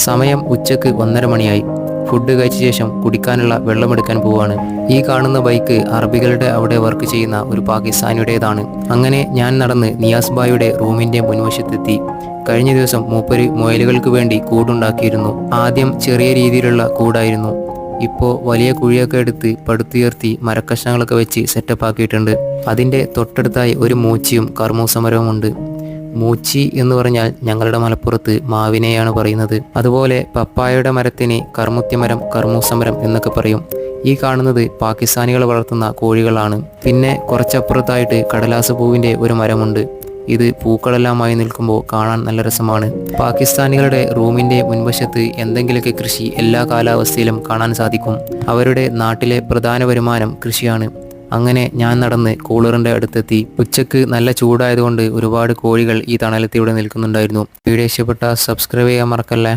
സമയം ഉച്ചക്ക് 1:30 മണിയായി. ഫുഡ് കഴിച്ച ശേഷം കുടിക്കാനുള്ള വെള്ളമെടുക്കാൻ പോവാണ്. ഈ കാണുന്ന ബൈക്ക് അറബികളുടെ അവിടെ വർക്ക് ചെയ്യുന്ന ഒരു പാകിസ്ഥാനിയുടേതാണ്. അങ്ങനെ ഞാൻ നടന്ന് നിയാസ് ബായുടെ റൂമിന്റെ മുൻവശത്തെത്തി. കഴിഞ്ഞ ദിവസം മൂപ്പര് മുയലുകൾക്ക് വേണ്ടി കൂടുണ്ടാക്കിയിരുന്നു. ആദ്യം ചെറിയ രീതിയിലുള്ള കൂടായിരുന്നു. ഇപ്പോൾ വലിയ കുഴിയൊക്കെ എടുത്ത് പടുത്തുയർത്തി മരക്കഷ്ണങ്ങളൊക്കെ വെച്ച് സെറ്റപ്പ് ആക്കിയിട്ടുണ്ട്. അതിൻ്റെ തൊട്ടടുത്തായി ഒരു മൂച്ചിയും കർമ്മൂസമരവുമുണ്ട്. മൂച്ചി എന്ന് പറഞ്ഞാൽ ഞങ്ങളുടെ മലപ്പുറത്ത് മാവിനെയാണ് പറയുന്നത്. അതുപോലെ പപ്പായയുടെ മരത്തിന് കർമുത്യമരം, കർമ്മൂസമരം എന്നൊക്കെ പറയും. ഈ കാണുന്നത് പാകിസ്ഥാനികൾ വളർത്തുന്ന കോഴികളാണ്. പിന്നെ കുറച്ചപ്പുറത്തായിട്ട് കടലാസ് പൂവിൻ്റെ ഒരു മരമുണ്ട്. ഇത് പൂക്കളെല്ലാമായി നിൽക്കുമ്പോൾ കാണാൻ നല്ല രസമാണ്. പാകിസ്ഥാനികളുടെ റൂമിൻ്റെ മുൻവശത്ത് എന്തെങ്കിലുമൊക്കെ കൃഷി എല്ലാ കാലാവസ്ഥയിലും കാണാൻ സാധിക്കും. അവരുടെ നാട്ടിലെ പ്രധാന വരുമാനം കൃഷിയാണ്. അങ്ങനെ ഞാൻ നടന്ന് കൂളറിൻ്റെ അടുത്തെത്തി. ഉച്ചക്ക് നല്ല ചൂടായതുകൊണ്ട് ഒരുപാട് കോഴികൾ ഈ തണലത്തിലൂടെ നിൽക്കുന്നുണ്ടായിരുന്നു. വീഡിയോ ഇഷ്ടപ്പെട്ടാൽ സബ്സ്ക്രൈബ് ചെയ്യാൻ മറക്കല്ലേ.